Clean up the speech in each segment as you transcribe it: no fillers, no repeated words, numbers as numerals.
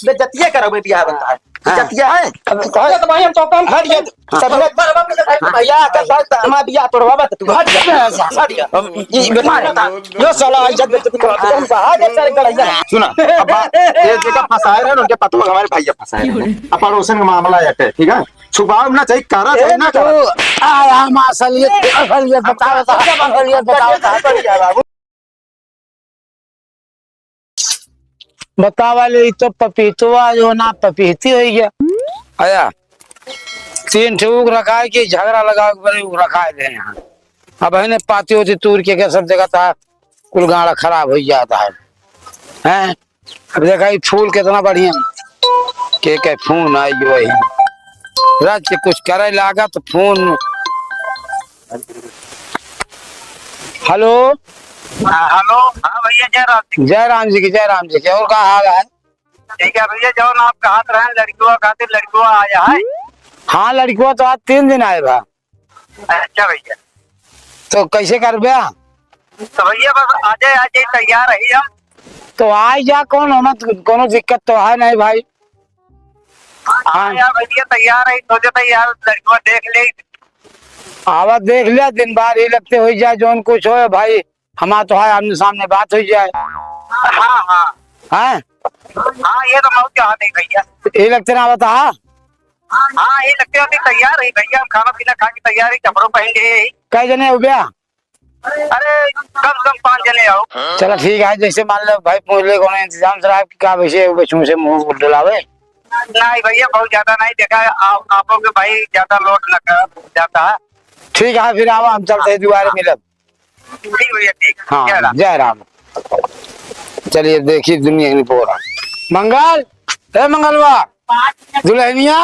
बेइज्जतिया करबे बियाह बनता है बेइज्जतिया है। अब कहे तो भाई हम तो काम हट जा सब भैया हमारा बियाह तोड़वा बत तू हट जा हट जा ये मार यो साला इज्जत बेइज्जती करवा तुम कहां जा सर गड़ैया सुना अब ये जगह फंसाए रहे उनके पतो हमारे भैया फंसाए अब पड़ोसन का मामला है ठीक है छुपाव ना चाहिए करा चाहिए ना करा आया असलियत बताओ बाबू बतावा ले तो पपीतवा जो ना पपीती हो गया आया 3 ठूक रखा है कि झगड़ा लगा रखा है यहाँ अब है पाती होती तूर के सब जगह था कुल गाड़ा खराब हो जाता है हैं। अब देखा ये फूल कितना बढ़िया के फोन आई वही रात के कुछ करे लागा तो फोन हेलो हेलो। हाँ भैया जयराम जी की और का हाल है? ठीक है भैया जो आप कहत रहे लड़कियों खातिर लड़कियों आया है। हाँ लड़कियों तो आज 3 दिन आए बा। अच्छा भैया तो कैसे कर बया? तो भैया बस आज तैयार है तो आई जा कोनो दिक्कत तो है नहीं भाई। हाँ यार भैया तैयार है सोचे तैयार लड़कियों देख ले आवा देख लिया दिन बार ही लगते हो जाए जोन कुछ हो भाई हमारा तो है आमने सामने बात हो जाए। हाँ हाँ हैं हाँ ये तो बहुत चाहते हैं भैया ये लगते ना बता। हाँ ये लगते होती तैयार है भैया हम खाना पीना खा के तैयार है कपड़ों पहन के कई जने हो गया? अरे कम से कम 5 जने आओ। चलो ठीक है जैसे मान लो भाई पूछ ले कौन इंतजाम सर क्या वैसे बच्चों से मुंह डुलावे नहीं भैया बहुत ज्यादा नहीं देखा आपो के भाई ज्यादा लोड न जाता है। ठीक है फिर आओ हम चलते हैं दोबारा मिलब। ठीक भैया ठीक। हाँ जय राम। चलिए देखिए दुनिया की पोरा मंगल है मंगलवा दुल्हनिया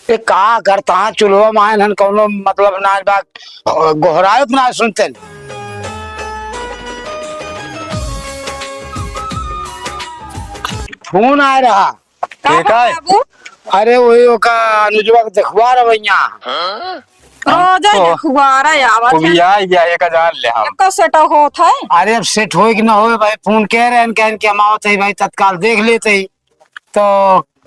ये कहा करता चूल्हा मायन कोनो मतलब ना बात गोहराए ना सुनते फोन आ रहा ठीक है। अरे वही का अनुजवा देखवा रवैया रोजा खुआरा आवा को भी आ गया 1000 ले हम एको सेट होत है। अरे अब सेट हो कि ना हो भाई फोन कह रहे हैं कि हम आवत है भाई तत्काल देख लेते ही तो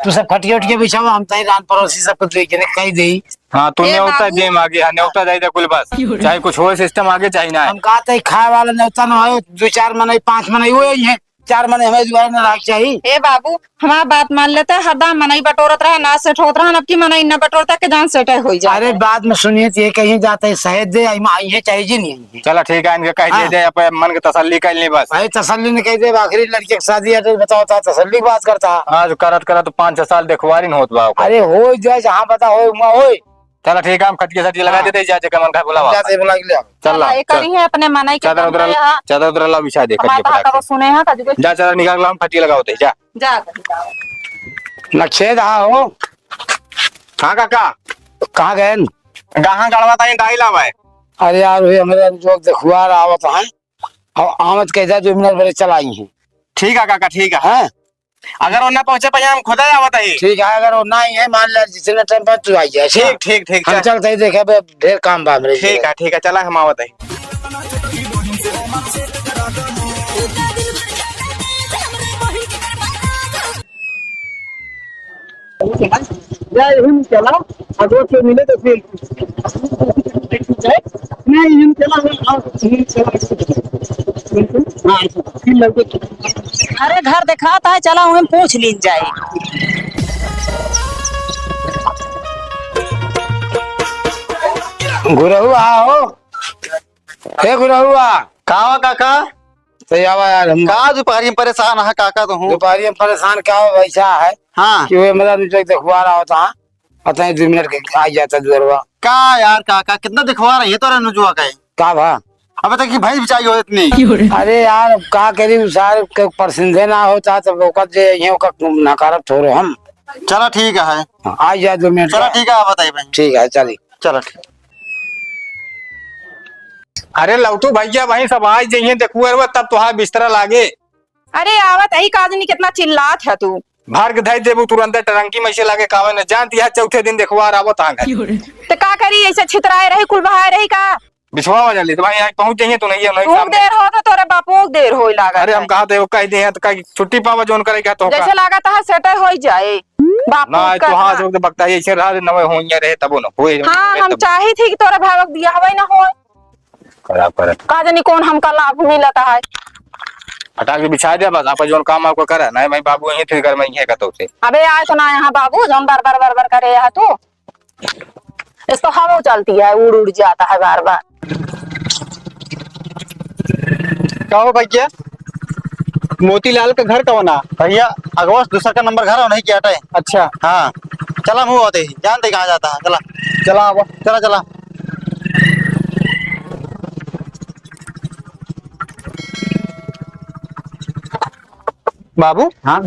तू सब खटिया उठ के बिछावा हम तई रान पड़ोसी सब कुछ देख के कही दे। हाँ तू न्योता देम आगे न्योता जाई कुल बस चाहे कुछ हो सिस्टम आगे चाहिए ना हम कहते खाए वाला न्योता ना हो 2-4 मने 5 मने हुए ही है 4 मने हमें दोबारा ना रख चाहिए। ए बाबू हमारा बात मान लेते है हरदम मनई बटोरत रहा ना सेट होत रहा अब की मनई न बटोरता के जान सेट हो जाए। अरे बाद में सुनिए ये कहीं जाते है शहद दे आई है चाहिए नहीं चला ठीक है इनके कह दे अपन मन के तसल्ली कर ले बस भाई तसल्ली ने कह दे आखिरी लड़की की शादी है तो बताओ था तसल्ली की बात करता आज करत 5-6 साल देखवारी न होत बा। अरे हो जाए जहाँ पता हो हो चला ठीक है हम खटिया सटिया लगा देते जा जगह मन का बुलावा जाते बुला के ले चल ये करी है अपने मनई के चादर उधर ला बिछा दे हमारा तो सुने हैं कदी जा चादर निकाल हम खटिया लगाओते जा जा नक्शे रहा हो हां काका कहाँ गए गाहां गड़वा ताई डाई लावा है। अरे यार वे हमारे जो देखुआ आवत है और आमद कैसा 2 मिनट पहले चलाई है। ठीक है काका ठीक है हैं अगर वो ना पहुंचे पे हम खुद ही आवत है। ठीक है अगर वो ना ही है मान ले जितने टाइम पर तू आई जाए ठीक ठीक ठीक हम चलते ही देखे ढेर काम बा मेरे। ठीक है चला हम आवत है। चला अगर से मिले तो फिर नहीं हम चला अरे घर दिखाता है चला उन्हें पूछ लीन जाए। गुरहुआ हो हे गुरहुआ कावा काका तो आवा यार हम का दोपहरी में परेशान है काका तो हूं दोपहरी में परेशान क्या हो वैसा है हां कि वे मतलब जो देखवा रहा होता है पता नहीं 2 मिनट के आ जाता दुरवा का यार काका कितना दिखवा रही है तोरा नुजुआ का का भा अब तक की भैंस बिचाई हो इतनी। अरे यार का करी सारे के परसिंधे ना होता तो ओकर जे ये ओकर नकारत थोरो हम चलो ठीक है आ जा 2 मिनट चलो ठीक है बताइए भाई ठीक है चली चलो ठीक। अरे लौटू भैया भाई सब आज जाइए देखुए तब तुहार बिस्तरा लागे। अरे आवत यही का आदमी कितना चिल्लात है तू भार के धाई देबू तुरंत टरंकी में से लागे कावे न जानती है चौथे दिन देखवार आवत आ गए तो का करी ऐसे छितराए रही कुल बहाए रही का बिछवा हो जाली तो भाई यहाँ पहुंच जाइए तो नहीं है तू देर हो तो तोरे बापू देर होई लागत। अरे हम कहा थे कह दे तो कहीं छुट्टी पावा जोन करेगा तो जैसे लागत है सेटर हो जाए बापू ना तो हाँ जो बकता है ऐसे रहा नवे होइए रहे तब ना होए। हाँ हम चाही थी कि तोरे भावक दिया हवे ना होए खराब कर का जानी कौन हमका लाभ मिलता है। हटा के बिछा दिया बस आप जोन काम आपको करा नहीं भाई बाबू यहीं थे घर में यहीं का तो से अबे आए तो ना यहाँ बाबू जो बार बार बार बार करे है तो इस तो हवा चलती है उड़ उड़ जाता है बार बार। कहो भैया मोतीलाल का घर कौन है? भैया अगवा दूसरा का नंबर घर नहीं किया हटे। अच्छा हाँ चला मुँह होते ही जानते कहाँ जाता है। चला चला अब चला चला बाबू। हाँ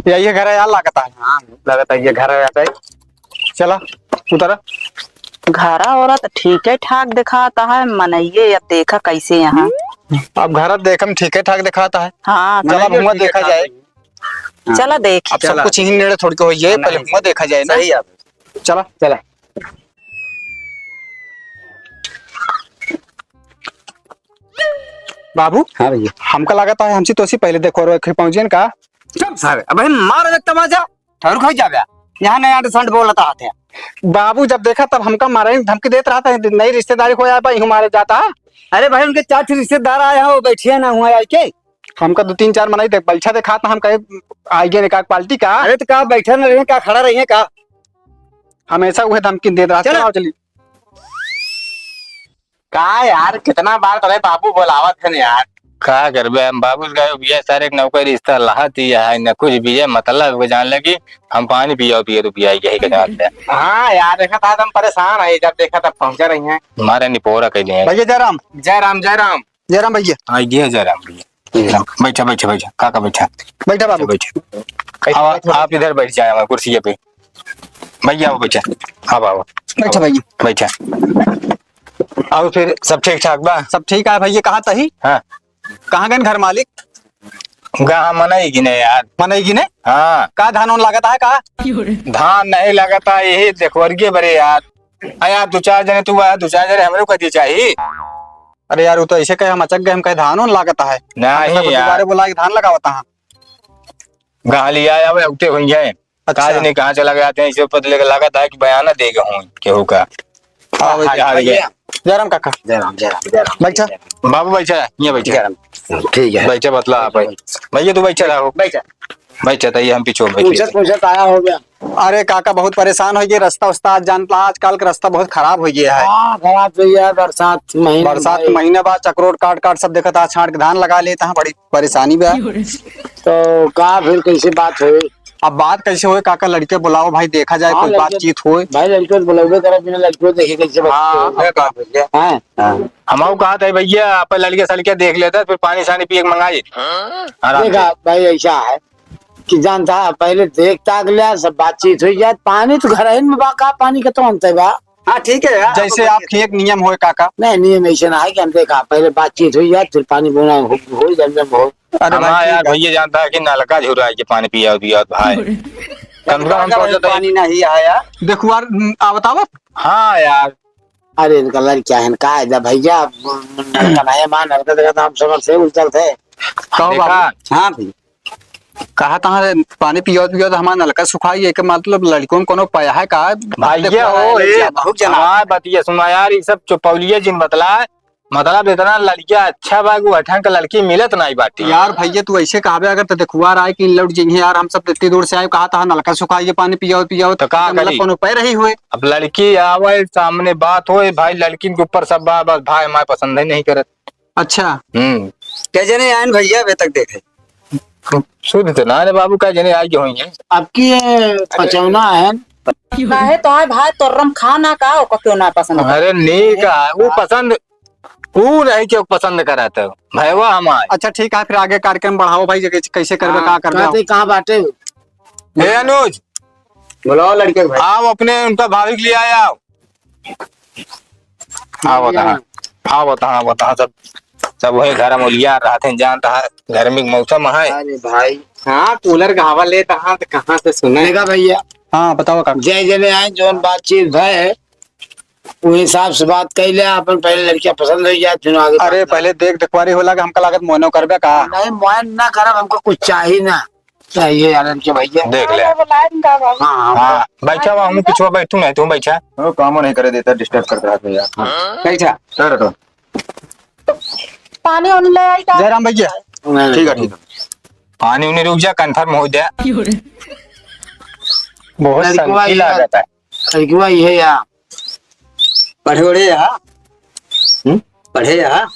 ये घर है यार लागता है। हाँ लगता है ये घर है। चला उतरा घरा औरत तो ठीक है ठाक दिखाता है मनइये या देखा कैसे यहाँ। अब घर देखम ठीक है ठाक दिखाता है। हाँ चला मुँह देखा जाए। चला देख अब सब कुछ यही नेड़े थोड़ी को होइए पहले मुँह देखा जाए ना। चला चला बाबू। हाँ भैया हमका लागता है हमसे तो पहले देखो पहुंचे का अब मार लगता मजा ठहर खो जावे यहाँ नया संड बोलता आते हैं। बाबू जब देखा तब हमका मारे धमकी देते रहता है नई रिश्तेदारी हो भाई हमारे जाता है। अरे भाई उनके 4 रिश्तेदार आए हैं वो बैठिए ना हुआ आई के हमका 2-3-4 मनाई देख बैठा देखा था हम कहे आगे का पार्टी का। अरे तो कहा बैठे न रहे का खड़ा रही का हमेशा वह धमकी दे रहा। चलो चलिए का यार कितना बार करे बाबू बोलावत है यार का करबे हम बाबू गए बिया सारे नौकरी रिश्ता लहत ही है न कुछ भी है मतलब जान लगी हम पानी पिया तो पिया यही का जवाब है। हाँ यार देखा था हम परेशान है जब देखा तब पहुंचा रही हैं हमारे निपोरा कह दिए भैया जयराम जयराम जयराम जयराम भैया। हाँ ये जयराम भैया बैठा बैठा बैठा काका बैठा बैठा बाबू बैठा आप इधर बैठ जाए हमारे कुर्सी पे भैया वो बैठा अब आओ बैठा भैया बैठा अब फिर सब ठीक ठाक बा सब ठीक है भैया। कहाँ तही हाँ कहाँ गए घर मालिक गाँव मनाएगी नहीं यार मनेगी ने हाँ का धान उन लागत है का धान नहीं लगता यही देखवर्गीय बड़े यार यार 2-4 जने तू आया 2-4 जने हमरे को चाहिए। अरे यार वो तो ऐसे कहे हम अचक गए हम कहे धान उन लागता है नहीं यार बोला धान लगावता है गाली आया हुए उठे हुई है काज नहीं कहाँ चला गया थे इसे पता लगा लागत है कि बयाना देगा हूँ केहू का। जयराम काका जयराम जयराम बैठा बाबू बैठा ये बैठा ठीक है बैठा बतला आप भैया तू बैठा रहो बैठा बैठा था ये हम पीछे पूछत आया हो गया। अरे काका बहुत परेशान हो गए रास्ता उस्ता आज जानता आजकल का रास्ता बहुत खराब हो गया है। खराब तो है बरसात महीने बाद चक्रोट काट सब देखा था छाट के धान लगा लेता है बड़ी परेशानी भी है। तो कहा फिर कैसे बात हुई अब बात कैसे हुए काका लड़के बुलाओ भाई देखा जाए कोई बातचीत हो भाई लड़के बुलावे करे बिना लड़के देखे कैसे हम कहा था भैया आप लड़के सड़के देख लेता फिर पानी शानी पिए मंगाए देखा भाई ऐसा है कि जानता पहले देखता अगला सब बातचीत हुई जाए पानी तो घर में बाका पानी का तो अंत है बा। हाँ ठीक है यार जैसे आपकी एक नियम हो काका नहीं नियम ऐसे ना है कि हम देखा पहले बातचीत हुई जाए फिर पानी बोना हो जम हो। अरे यार भैया जानता है कि नलका झुरा है कि पानी पिया दिया भाई कम से कम पानी नहीं आया देखो यार बताओ। हाँ यार अरे इनका लड़का है का है भैया मान हम समझ से उलझल थे हाँ भाई कहा था पानी पियो पियो तो हमारा नलका सुखाई एक मतलब लड़कों में कोनो पाया है का भैया हो बहुत जना बतिया सुना यार ये सब चौपौलिया जिन बतला मतलब इतना लड़किया अच्छा बागू अठन का लड़की मिलत नहीं बाटी यार भैया तू ऐसे कहा अगर तो देखुआर आए कि लौट जाइए यार हम सब इतनी दूर से आए कहा था नलका सुखाइए पानी पियो पियो तो कहा मतलब कोनो पै रही हुए। अब लड़की आवे सामने बात हो भाई लड़की के ऊपर सब बस भाई हमारे पसंद ही नहीं करत। अच्छा क्या जने आयन भैया अभी तक देखे शुद्ध तो ना बाबू का जने आई हुई है आपकी पचौना है तो है भाई तोरम खाना का क्यों ना पसंद। अरे नहीं का वो पसंद वो नहीं क्यों पसंद कराते हो भाई वो हमारे। अच्छा ठीक है फिर आगे कार्यक्रम बढ़ाओ भाई कैसे करबे का करबे कहाँ बाटे हे अनुज बुलाओ लड़के भाई आओ अपने उनका भाभी के लिए आए आओ आओ बता सब वही घर में लिया रहते जानता है गर्मी के मौसम है। अरे भाई हाँ कूलर गावा ले कहाँ से सुनेगा भैया। हाँ बताओ जय जने आए जोन बातचीत है वो हिसाब से बात कर ले, अपन पहले लड़कियां पसंद हो जाए फिर आगे अरे पहले देख देखवारी होला कि हमका लागत मोनो करबे का। नहीं मोहन ना करब, हमको कुछ चाहिए ना चाहिए यार के भैया। देख ले। हाँ हाँ बैठा हुआ हूँ, पिछुआ बैठू नहीं तू बैठा। वो काम नहीं करे देता, डिस्टर्ब करता है यार। कैसा चल तो पानी उन ले आई का। जयराम भैया ठीक है, ठीक है। पानी उन्हें रुक जा, कंफर्म हो जाए। बहुत लड़कवा संकी ये- लागत है। लड़कवा ये यार पढ़े वढ़े यहाँ पढ़े यहाँ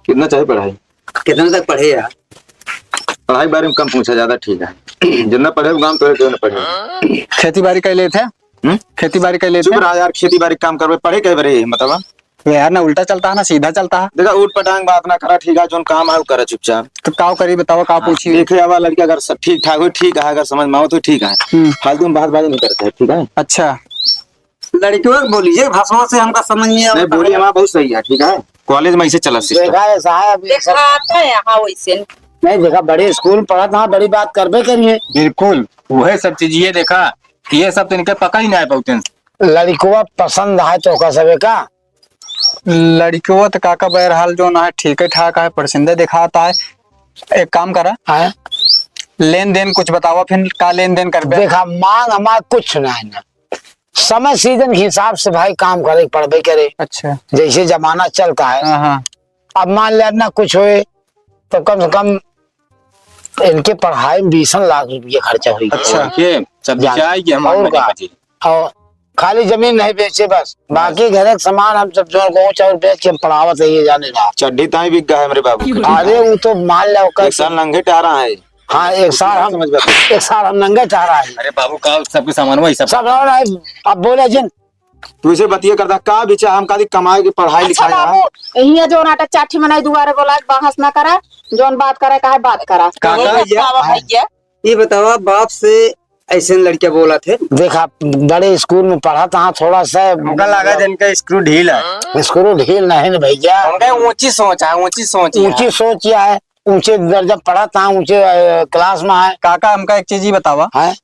कितना चाहिए पढ़ाई? कितने तक पढ़े यहाँ? पढ़ाई के बारे में कम पूछा, ज्यादा ठीक है। जितना पढ़े काम तो क्यों ना पढ़े। खेती बाड़ी कर लेते हैं, खेती बाड़ी कर लेते चुप हैं। रहा यार, खेती बाड़ी काम करवे, पढ़े कह बरे मतलब। यार ना उल्टा चलता है ना सीधा चलता है। देखा उठ पटांग बात ना करा, ठीक है, जो काम है वो करा चुपचाप। तो काव करी बताओ, का पूछी। देखे आवा लड़की अगर सब ठीक ठाक हो ठीक है, अगर समझ में आओ तो ठीक है, फालतू में बात नहीं करते है, ठीक है। अच्छा लड़कियों को बोलिए भाषा से हमका समझ नहीं नहीं आता। बोली हमारा बहुत सही है, ठीक है। कॉलेज में ऐसे चला सिस्टम। देखा है साहब ये सब दिखाता है यहाँ वैसे। नहीं देखा, बड़े स्कूल पढ़ा था, बड़ी बात करबे करिए। बिल्कुल वही सब चीज ये देखा, ये सब तो इनके पकड़ ही नहीं पाते। लड़कवा पसंद है तो का सबे का लड़कियों तो काका बहरहाल जो ना है ठीक है ठाक है, पसंदे दिखाता है। एक काम करा, है। लेन देन कुछ बतावा, फिर का लेन देन कर देखा मांग हमारा कुछ ना है ना, समय सीजन के हिसाब से भाई काम करे पढ़बे करे, अच्छा जैसे जमाना चलता है। हाँ हाँ अब मान ले ना कुछ होए तो कम से कम इनके पढ़ाई में 20 लाख रुपये खर्चा हुई। अच्छा। के सब चाहिए और हमारे का? बच्चे। और खाली जमीन नहीं बेचे बस, बाकी घर का सामान हम सब जो गेहूं चावल बेच के हम पढ़ावत है ये जाने रहा। चड्डी ताई बिक गया है मेरे बाबू की। अरे वो तो मान लो एक साल नंगे टहरा है। हाँ एक साल हम नंगे चाह रहा है अरे बाबू का सबके सामान वही सब। सब और है। अब बोले जिन तू इसे बतिया करता का बिचा, हम कादी कमाए की पढ़ाई अच्छा लिखाई है। बाबू यहाँ जो नाटक चाठी मनाई दुआरे बोला बहस ना करा, जोन बात करे का है बात करा। काका भैया ये बतावा बाप से ऐसे लड़कियां बोला थे। देखा बड़े स्कूल में पढ़ा था, थोड़ा सा हमका लगा जिनका स्क्रू ढील है। स्कूल ढील नहीं ना भैया, हमका ऊंची सोच है, ऊंची सोच है। ऊंची सोच या है, ऊंचे दर्जा पढ़ा था, ऊंचे क्लास में है। काका हमका एक चीज ही बतावा, है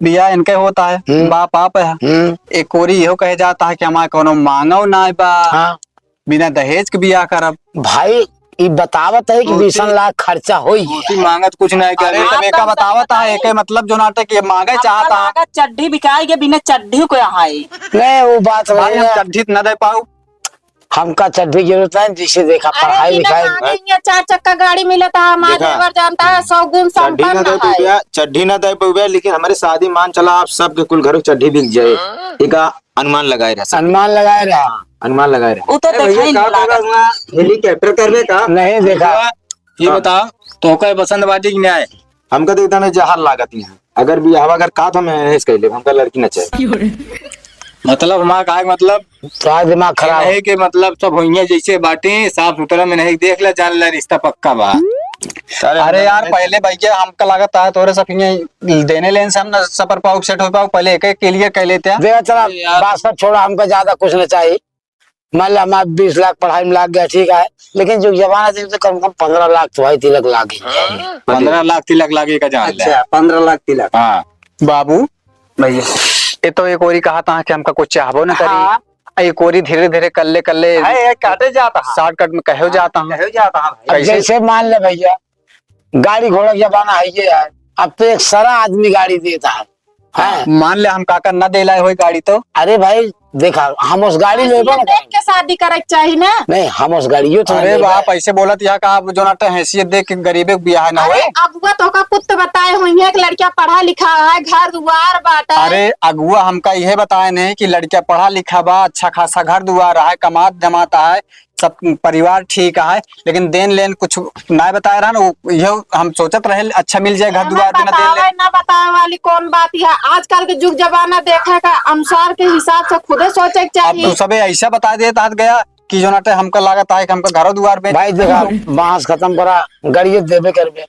बिया इनके होता है, बाप आप है, एक कोरी यो कहे जाता है कि हमारे कोनो मांगो ना बा, हाँ बिना दहेज के बिया करब। भाई ये बतावत है कि 20 लाख खर्चा होई है। उसकी मांगत कुछ नहीं अरे करे। तब एका बतावत है, एक मतलब जो नाटक ये मांगे चाहता है। चड्ढी बिकाई के बिना चड्ढी को यहाँ आई। नहीं वो बात भाई नहीं हम है, चड्ढी न दे पाऊ। हमका चड्ढी की जरूरत है, जिसे देखा पढ़ाई लिखाई। अरे 4 चक्का गाड़ी मिलता है, हमारे देखा। ड्राइवर जानता है 100 गुण चड्डी ना दे संपन्न है। पउबे, चड्डी ना दे पउबे, लेकिन हमारे शादी मान चला आप सबके कुल घरों चड्डी बिक जाए, एक अनुमान लगाए रहा, अनुमान लगाए रहा, अनुमान लगाए रहा। वो तो देखा ही नहीं लगा। हेलीकॉप्टर करवे का नहीं देखा। ये बता तो का पसंद बाजी की न्याय। हमका देखता नहीं जहर लागत यहाँ, अगर भी हवा अगर का तो मैं इसके लिए हमका लड़की न चाहिए। मतलब हमारा का मतलब तो दिमाग खराब है कि मतलब सब होइए जैसे बाटे साफ सुथरा में नहीं देख ले जान ले रिश्ता पक्का बा। अरे यार पहले भैया हमका लागत है तोरे सब ये देने लेन से हम न सफर पाऊ सेट हो पाऊ, पहले एक एक के लिए कह लेते हैं। देखा चला बात सब छोड़ा, हमको ज्यादा कुछ नहीं चाहिए। मान लो हमारा 20 लाख पढ़ाई में लाग गया, ठीक है, लेकिन जो जमाना थी तो कम से कम 15 लाख तो भाई तिलक लागे। 15 लाख तिलक लागे का जान ले। अच्छा 15 लाख तिलक। हाँ बाबू भैया ये तो एक ओरी कहा था कि हमका कुछ चाहबो न करी, एक ओरी धीरे धीरे कल्ले कल्ले काटे जाता शॉर्टकट में कहो जाता हूँ। कहो जाता है अब जैसे मान ले भैया गाड़ी घोड़ा का जमाना है ये है, अब तो एक सारा आदमी गाड़ी देता है। मान ले हम काका न दे लाए हो गाड़ी तो अरे भाई देखा हम उस गाड़ी में देख के शादी करे के चाहिए ना। नहीं, हम उस गाड़ी तो अरे बाप ऐसे बोलत यहाँ का आप जो नाटे हैसियत देख के गरीबे बियाह न अरे होए। अगुआ तो का पुत्र बताए हुई है कि लड़किया पढ़ा लिखा है, घर दुआर बाटा है। अरे अगुआ हमका यह बताए नहीं कि लड़का पढ़ा लिखा बा, अच्छा खासा घर दुआर है, कमात जमाता है, सब परिवार ठीक है, लेकिन देन लेन कुछ ना बताया रहा ना, यह हम सोचत रहे अच्छा मिल जाए घर दुआर बिना देन लेन। ना बताए वाली कौन बात है, आजकल के युग जमाना देखा का अनुसार के हिसाब से खुदे सोचे के अब चाहिए। तू सबे ऐसा बता दे तात गया कि जो नाटे हमका लागत है कि हमका घरों दुआर में। भाई देखा बांस खत्म करा, गाड़ी देवे करबे।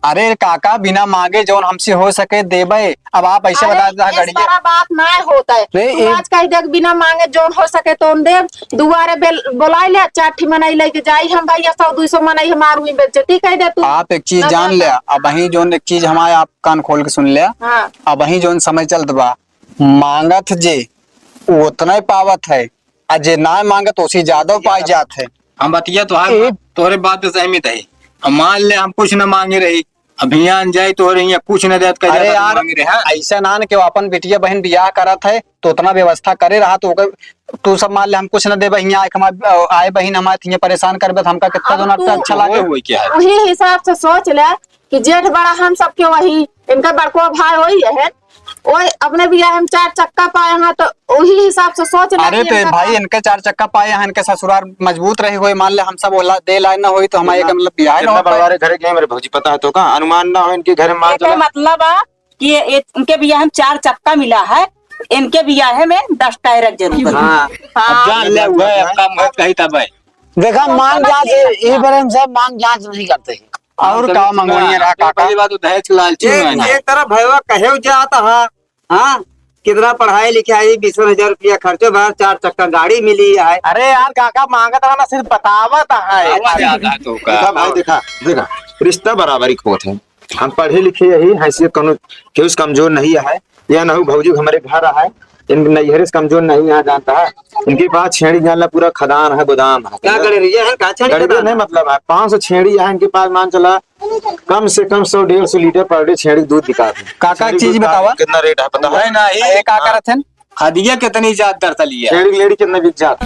अरे काका बिना मांगे जो हमसे हो सके देबे, अब आप ऐसे बता दे इस गाड़ी तरह बात ना होता है। नहीं, तू आज कहीं देख बिना मांगे जोन हो सके तो दे, दुआरे बोलाई ले, चाठी मनाई लेके जाई हम भैया 100-200 मनाई हमारू ही बेइज्जती कह दे तू। आप एक चीज जान लिया, अब वही जो एक चीज हमारे आप कान खोल के सुन लिया, हाँ अब वही जो समय चलत बा, मांगत जे उतना ही पावत है, अजय ना मांगे तो उसी ज्यादा पाई जात है। हम बतिया तो हाँ तोहरे बात से सहमत है। अब मान ले हम कुछ न मांगे रही, अभियान जाए तोहरे यहाँ कुछ न देत अरे यार ऐसा ना कि अपन बेटिया बहन बियाह करत है तो उतना व्यवस्था करे रहा तो तू सब मान ले हम कुछ न दे यहाँ आए बहन हमारे परेशान करबे हमका कितना अब दोनों तू- अच्छा लागे। हुई क्या है? वही हिसाब से सोच ले कि जेठ बड़ा हम सबके वही इनका बड़को भाई वही है वो अपने बियाह हम 4 चक्का पाए हैं तो वही हिसाब से सोच ले। अरे तो भाई इनके 4 चक्का पाए हैं, इनके ससुराल मजबूत रही हुई, मान ले हम सब ओला दे लाइन ना हुई तो हमारे मतलब बियाह ना हो पाए। परिवार घर गए मेरे भौजी पता है तो का अनुमान ना हो इनके घर में एकर मतलब है कि इनके बियाह में 4 चक्का मिला है, इनके बियाह में 10 टायर जरूर है। अब जान ले हुआ है अपना मुहत कही तब है। देखा मांग जांच ये बरम से मांग जांच नहीं करते हैं। और का मंगवाइए रहा काका। पहली बात तो दहेज के लालची में ना। एक तरफ भैया कहे जाता है, हाँ कितना पढ़ाई लिखाई 20,000 रुपया खर्चो बाहर 4 चक्का गाड़ी मिली है। अरे यार काका मांगत है ना सिर्फ बतावत है। आवाज आता है तो का। देखा भाई देखा देखा रिश्ता बराबरी खोत है। हम पढ़े लिखे यही हैसियत कोनो केहू से कमजोर नहीं है या ना भौजी हमारे घर है इन नैहरे से कमजोर नहीं यहाँ जानता है। इनके पास छेड़ी जानला पूरा खदान है गोदाम है। क्या करे रही है का छड़ी गड़बड़ नहीं मतलब है 500 छेड़ी है इनके पास मान चला कम से कम 100-150 लीटर पर डे छेड़ी दूध दिखाते हैं। काका एक चीज बतावा कितना रेट है पता है? है ना ये का करत है? हदिया कितनी ज्यादा दरतली है। छेड़ी लेडी कितना बिक जाता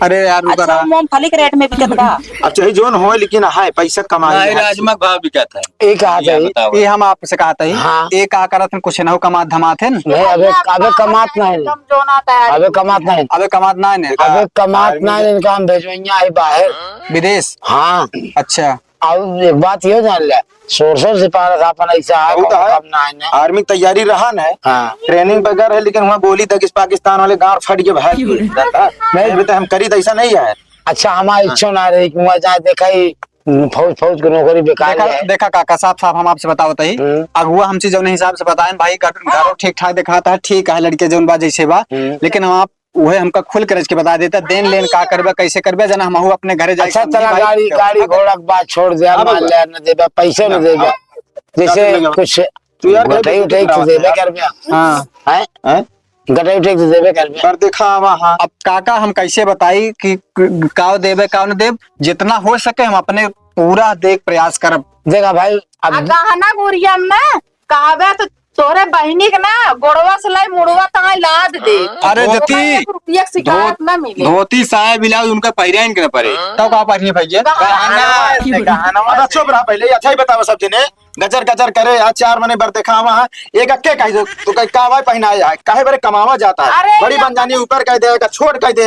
अरे यार रुका अच्छा रहा। मूंगफली के रेट में बिकत बा। अब चाहे जोन हो लेकिन है पैसा कमाई नहीं है। राजमा भाव बिकत है। एक हाथ है बताओ। ये हम आपसे कहते हैं हाँ। एक का करत है कुछ न हो कमात धमात है न? नहीं अबे कमात नहीं एकदम जो ना तैयारी अबे कमात नहीं अबे कमात ना है अबे कमात नहीं इनका हम भेजवाइया है बाहर। विदेश। हाँ अच्छा और एक बात ये जान ले सोर से पारस अपन ऐसा है वो तो है। कम ना है ना। आर्मी की तैयारी रहा न हाँ ट्रेनिंग वगैरह है लेकिन वहाँ गोली तक इस पाकिस्तान वाले गांव फट के भाग नहीं अभी तो हम करी तो ऐसा नहीं है। अच्छा हमारी इच्छा ना रही कि वहाँ जाए देखा ही फौज की नौकरी बेकार देखा है। देखा काका साहब हम आपसे बताओ ही अगुआ हमसे जो हिसाब से बताएं भाई घर ठीक ठाक दिखाता है ठीक है लड़के जो बा जैसे बा लेकिन हम आप वही हमका खुल कर के बता देता देन लेन का करबे कैसे करबे जना हम अपने घरे जाए। अच्छा तरह गाड़ी घोड़ा के बात छोड़ दिया मान ले न देबा पैसे न देबा जैसे कुछ तू यार गटाई उठाई तो देबे कर बिया। हाँ हैं गटाई उठाई तो देबे कर बिया। पर देखा वहाँ अब काका हम कैसे बताई कि काव देवे काव न देव जितना हो सके हम अपने पूरा देख प्रयास करब। देखा भाई आ अब गहना गुड़िया में कहबे तो तोरे बहिनी के ना गोड़वा से लाई मुड़वा तहां लाद दे। अरे ओकरा जति 1 रुपया के शिकायत ना मिले। धोती साया ब्लाउज उनका पहिराइन के न पड़े। तब का पाठी भैया अरे चुप रहा पहले अच्छा ही बतावा सब जने गजर गजर करे आज 4 महीने बर देखा वहाँ एक अक्के कह दो तो कहीं कावा पहनाया है काहे बड़े कमावा जाता है अरे बड़ी या- बंजानी ऊपर कह देगा छोड़ कह दे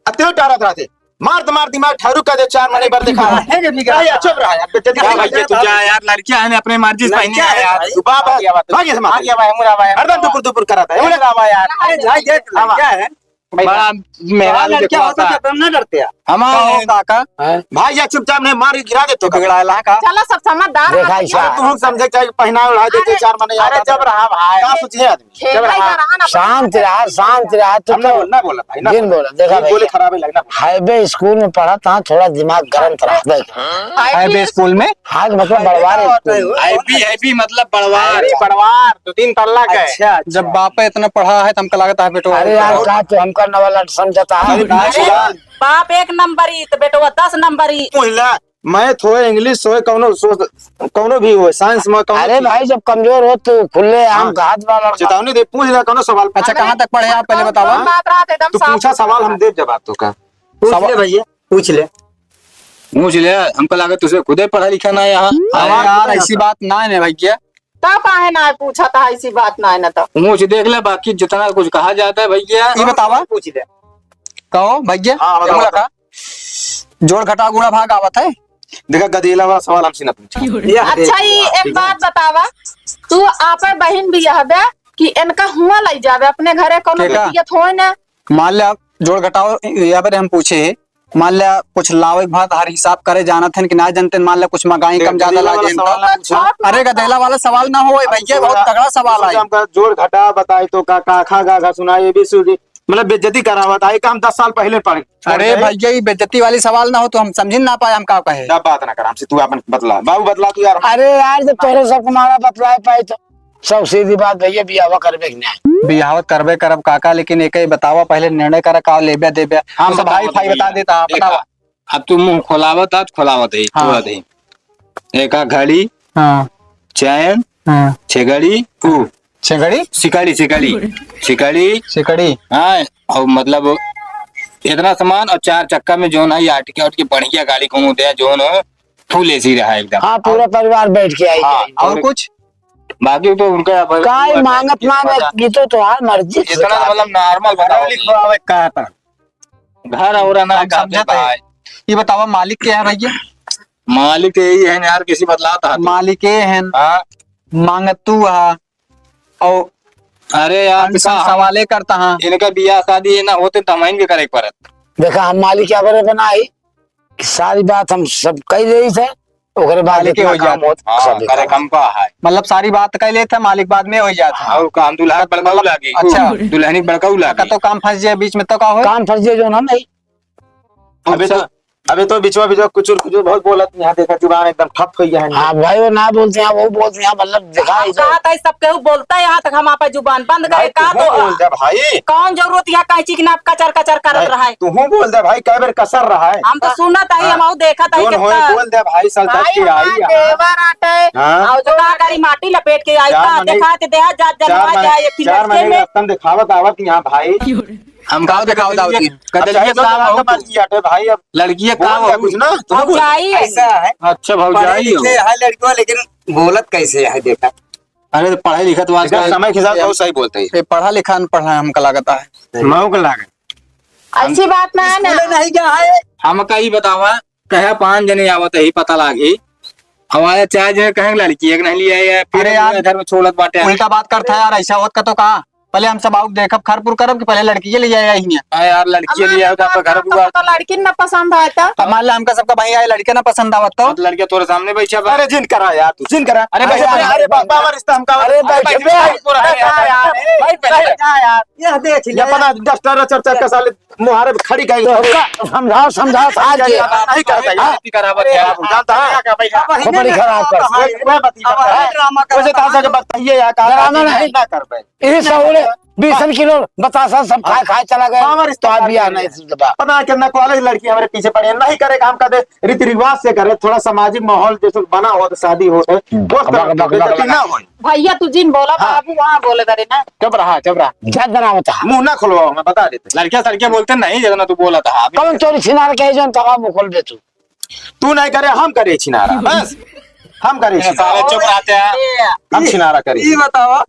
अत्यो टारत रहते मार दिमाग ठारू कह दे 4 महीने बर देखा है चुप रहा यार बेइज्जती क्या कर भाई तू जा यार लड़कियां हैं अपने मर्जी से पहनी है यार। तू बाप भागे से मार हरदम दुपुर कराता है अरे जाए देख क्या है बड़ा मेरा लड़कियां होता है तुम ना डरते हैं। हमारे काका भाई या चुपचाप नहीं मार के गिरा दे तो बिगड़ाला का चलो सब समझदार देखा हैं। ऐसा तुम समझे चाहे पहना उड़ा देते 4 महीने अरे जब रहा भाई क्या सोचिए आदमी खेला ही रहा ना। शांत रहा तो हमने बोलना बोला भाई ना जिन बोला देखा बोले भाई खराब ही लगना हाईवे स्कूल में पढ़ा था थोड़ा दिमाग गर्म था है बे स्कूल में हाथ मतलब बड़वार आईपी मतलब बड़वार पड़वार 2-3 तल्ला का है। अच्छा जब बापा इतना पढ़ा है तो हमको लगता है बेटो अरे यार का तो हम करने वाला समझता है बाप 1 नंबरी तो बेटवा 10 नंबरी। पहिला मैथ हो इंग्लिश हो कौनो भी हो साइंस में कौनो अरे भाई जब कमजोर हो तो खुले आम का हाथ वाला चेतावनी दे पूछ ले कौनो सवाल अच्छा कहाँ तक पढ़े आप पहले बतावा। बात रात एकदम तू साफ पूछा सवाल हम दे जवाब तो का पूछ ले भैया पूछ ले। पूछ ले हमको लगा तुझे खुदे पढ़ा लिखा ना यहाँ। अरे यार ऐसी बात ना है भैया। तब काहे ना पूछा था ऐसी बात ना है ना तो पूछ देख ले बाकी जितना कुछ कहा जाता है भैया। ये बतावा पूछ ले कहो भैया हाँ, बताओ। क्या का जोड़ घटा गुणा भाग आवत है। देखा गधेला वाला सवाल हमसे ना पूछा अच्छा ये एक बात बतावा तू आपे बहन भी हबे कि इनका हुआ लई जावे अपने घरे कोनो केका? दिक्कत होए ना। मान लिया जोड़ घटाओ या फिर हम पूछे मान लिया कुछ लावे भात हर हिसाब करे जाना थे कि ना जानते मान लिया कुछ मंगाई कम ज्यादा लागे सवाल ना पूछा अरे गधेला वाला सवाल ना हो भैया बहुत तगड़ा सवाल है। हमका जोड़ घटा बताई तो का खा गा सुना ये भी सुधी मतलब बेइज्जती करावत आई काम 10 साल पहले पढ़ अरे भैया ये बेइज्जती वाली सवाल ना हो तो हम समझ ना पाए हम का कहे। ना बात ना कर हमसे तू अपन बतला बाबू बतला तू यार अरे यार जब तोरे सब मारा बतलाए पाए तो सब सीधी बात भैया बियाह करबे कि नहीं बिहावत करबे करब काका, लेकिन एक ही बतावा पहले निर्णय करा का लेबे देबे। हम सब भाई भाई बता देता बतावा। अब तू मुंह खोलावत है थोड़ा दे। एक घड़ी, हाँ चैन, हाँ छेगड़ी, छेगड़ी सिकड़ी हाँ, और मतलब इतना सामान और 4 चक्का में जो है आट के बढ़िया गाड़ी को दे जो फुल एसी रहा एकदम। हाँ पूरा परिवार बैठ के आई। हाँ, और कुछ बाकी तो उनका काय मांगत ये तो तुम्हारी मर्जी। इतना मतलब नॉर्मल कहा था घर और ना भाई। ये बतावा मालिक क्या है भैया? मालिक यही है यार, किसी बदलाव था मालिक ये है मांगत तू है और अरे यार सवाले करता हाँ। इनका बियाह शादी ना होते तो हम भी करे परत। देखा हम मालिक क्या बड़े बनाई कि सारी बात हम सब कह रही थे, ओकरे बाद मालिक हो जाता करे कम का है, मतलब सारी बात कह लेते मालिक बाद में हो जाता। और काम दुल्हा बड़काऊ लागी। अच्छा दुल्हनी बड़काऊ लागी तो काम फंस जाए बीच में तो का हो काम फंस जाए जो ना नहीं। अबे तो बिचवा कुचुर बहुत बोलत, यहाँ देखा जुबान एकदम ठप हो गया है। हाँ भाई वो ना बोलते हैं वो बोलते हैं, मतलब देखा कहा था सब केहू बोलता है, यहाँ तक हम आपका जुबान बंद करे का तो बोल दे भाई, कौन जरूरत यहाँ कैची की नाप कचर कचर कर रहा है। तू बोल दे भाई, कई बार कसर रहा है। हम तो सुनत है, हम देखा था बोल दे भाई, साल तक की आई देवर आटे और जो गाड़ी माटी लपेट के आई था, देखा ते देहा जा जनवा जाए 4 महीने का दिखावत आवत यहाँ भाई। हम गाँव दिखाओ दावती भाई। अब लड़की कुछ ना ऐसा है। अच्छा भौजाई हो है लड़कियों, लेकिन बोलत कैसे है देखा। अरे तो पढ़ाई लिखा तो आज समय के साथ बहुत सही बोलते हैं। पढ़ा लिखा अनपढ़ा हमका लगता है। मऊ का लागे अच्छी बात ना है ना। नहीं क्या है हम कही बतावा कहे 5 जने आवत ही पता लागी, हमारे 4 जने कहें लड़की एक नहीं लिया फिर यार घर में छोड़त बाटे। उल्टा बात करता है यार, ऐसा होत का तो कहा पहले हम सब आउट देखब खरपुर करब कि पहले लड़की के लिए आई है यार लड़की लिया तो घर तो लड़की न पसंद आता तो मान लो हमका सबका भाई आए लड़के ना पसंद आवत तो लड़के तोरे सामने बैठा। अरे जिन करा यार, तू जिन करा। अरे अरे बाबा रिश्ता हमका। अरे यह देख ले अपना डस्टर चर्चा का साले मुहारे खड़ी कर समझाओ समझाओ आज के नहीं करता है जानता है बड़ी खराब कर वह ड्रामा मुझे ताजा के बताइए यार, डराना नहीं। ना कर पाए ये सौले 20 किलो बतासा सब खाए चला गया। हमारे तो आज भी आना इस दबा पता कितना कॉलेज लड़की हमारे पीछे पड़ी है, नहीं करे काम का दे रीति रिवाज से करे, थोड़ा सामाजिक माहौल जैसे बना हो तो शादी हो ना हो। भैया तू जिन बोला बाबू वहाँ बोले करे ना। चुप रहा क्या बनाओ था मुंह ना खुलवाओ, मैं बता देते। लड़कियां सड़के बोलते नहीं जितना तू बोला था। कौन चोरी छिनार कहे जो तवा मुखल दे तू नहीं करे हम करे छिनारा, बस हम करे साले चुप रहते हैं, हम छिनारा करे। ये बताओ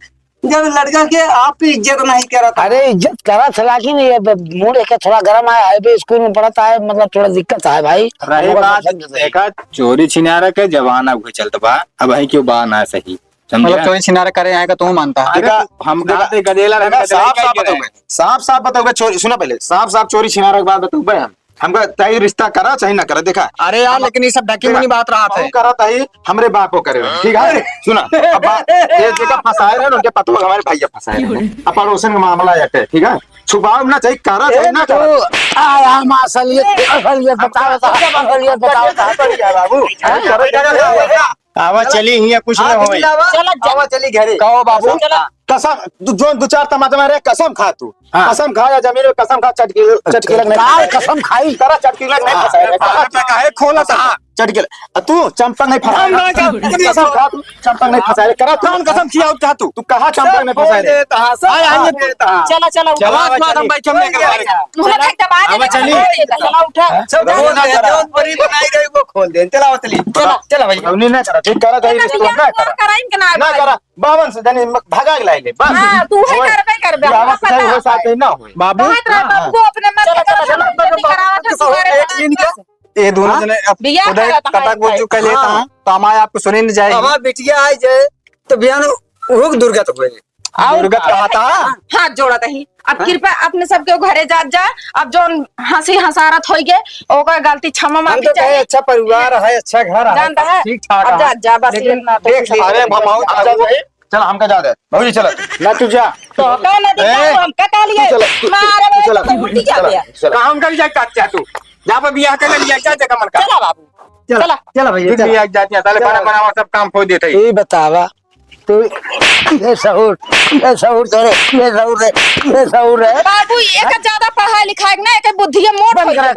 जब लड़का के आपकी इज्जत नहीं करा था। अरे इज्जत करा चला की नहीं है, मूड एक थोड़ा गर्म है, हाईवे स्कूल में पढ़ता है, मतलब थोड़ा दिक्कत है भाई। रही बात देखा चोरी छिनारा के जवाना हुए चलता बा, अब है क्यों बा ना सही मतलब चोरी छिनारा करे आएगा तो मानता है। हम गदेला साफ साफ बताओगे चोरी, सुना पहले साफ चोरी छिनारा के बाद बताओगे हमका तय रिश्ता करा चाहे ना करा। देखा अरे यार लेकिन ये सब डॉक्यूमेंट बात रहा था करा ताई हमरे बाप को करे, ठीक है सुना। अब ये जगह फंसाए रहे उनके पतो हमारे भैया फंसाए रहे, अब पड़ोसन का मामला है, ठीक है छुपाओ ना चाहिए, करा चाहे ना करा। आया असलियत बताओ बाबू। आवा चली हिया कुछ ना होई, आवा चली घरे कहो बाबू कसम जो 2-4 तमाचा मारे कसम खा, तू कसम खा या जमीन में कसम खा, चटकी लग नहीं कसम खाई करा, चटकी लग नहीं फंसाए खोला था चटकी तू चंपक नहीं फंसाए, कसम खा तू चंपक नहीं फंसाए करा, कौन कसम खिया उठा तू कहा चंपक नहीं फंसाए। चला चला बड़ी बनाई रही वो खोल दे। चला चली चला भाई ना करा, ठीक करा ना करा बावन से जनी भगा लाई ले बस। हाँ, तू है करबे हो साथे ना हो बाबू। बाबू अपने ये दोनों जने उधर कटक बोल चुका लेता हूँ तो हमारे आपको सुनी नहीं जाएगी। हमारा बिटिया आ जाए तो बयान वो दुर्गत हुए दुर्गत कहा था हाथ जोड़ा ही। अब कृपया अपने सबके घरे जात जा, अब जो हंसी हंसारत हो गए ओकर गलती क्षमा मांगी चाहिए। अच्छा परिवार है, अच्छा घर है, जानता है ठीक ठाक अब जा जा बस इतना तो देख अरे भमाऊ चल हमका जा दे भाई, चल ना तू जा तो का ना दिखा हम का लिए मारे तो उल्टी जा गया। काम कर जा काट तू जहाँ पर बियाह कर लिया क्या जगह मन का। चला बाबू चला चला भैया बियाह जाती है ताले खाना बनावा सब काम खो देते। ये बतावा तू ये सहूर तोरे ये सहूर है बाबू एक ज्यादा पढ़ाई लिखाई ना एक बुद्धि मोट हो जाए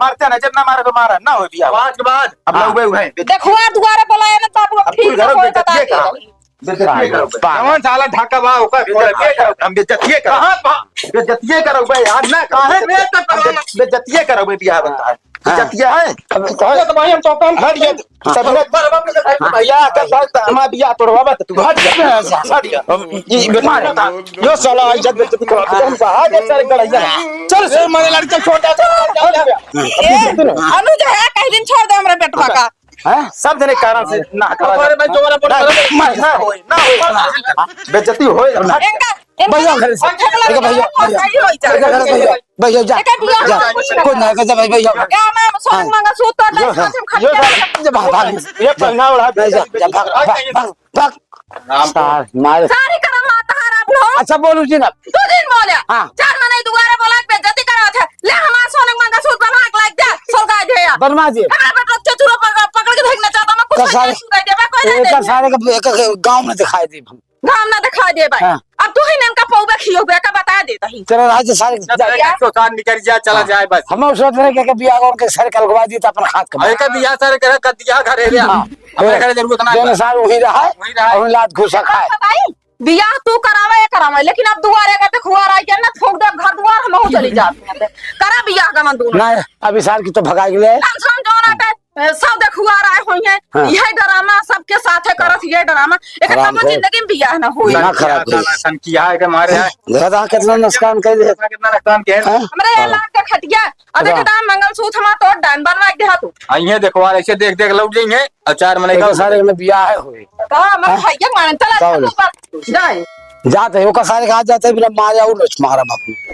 मारते ना जितना मारे तो मारा ना हो बिया पाँच के बाद अब लोग है देखो दोबारा बुलाया ना बाबू अब ठीक घर कोई बेइज्जती बता है दे कहाँ? कौन साला ढाका बा ओका हम बेइज्जती करो भाई आज ना कहाँ है बेइज्जती करो भाई बिया बनता है बेइज्जती है अब तो भाई हम तो काम हट गया सब भैया का साथ हमारा बिया तोड़वा बत तू हट जा साड़िया ये बीमार था यो साला इज्जत बेइज्जती करो हम कहा दे सर गड़ैया चल से मारे लड़का छोटा अनुज है कहीं दिन छोड़ दे हमरा बेटवा का सब जने कारण से ना अरे मैं दोबारा बोल ना हो बेइज्जती हो भैया घर से भैया जा कोई ना कर भाई भैया क्या मैं सोन मांगा सूत तो भाग ये पहना उड़ा जा भाग मार सारी करम माता हराम नो अच्छा बोलू जी ना दो दिन बोले हाँ। 4 महीने दोबारा बोला बेइज्जती करा थे ले हमार सोन मांगा सूत भाग लाग जा सोलगा दे या बनमा जी हमरा बेटा चचुरो पकड़ के देखना चाहता मैं कुछ सारे एक सारे का गांव में दिखाई दे गाम ना दिखा दे भाई हाँ। अब तू ही नेम का पौबा खियो बे का बता देता ही चलो राज्य सारे निकल जा चला जाए बस हम सोच रहे कि बिया और के सर कलगवा दी तो अपन खाद का एक बिया सर करे कदिया घरे ले अपने घरे जरूरत ना दोनों साल वही रहा और लात घुसा खाए बताई बियाह तू करावे या करावे लेकिन अब दुआरे का खुआ रहा है ना ठोक दे घर दुआर हम हो चली जाती है करा बियाह का मन दूर ना अभी साल की तो भगा गए टेंशन जोना का सब देखुआ रहा होई है हाँ। यही ड्रामा सबके साथ है करत ये ड्रामा एक आराम कबो से। जिंदगी में बियाह ना होई ना खराब हुई। सन किया है के मारे है दादा कितना नुकसान कर दे कितना नुकसान के है हमरे लाख का खटिया और देख दाम मंगलसूत्र हमार तो डान बनवा के दे तू आइए देखो ऐसे देख देख लौट जाएंगे और 4 महीने एक का सारे में बिया है हुई हां मैं भैया मान चला कौन? जाए जाते हो का सारे कहा जाते बिना मारे और लच मारा बापू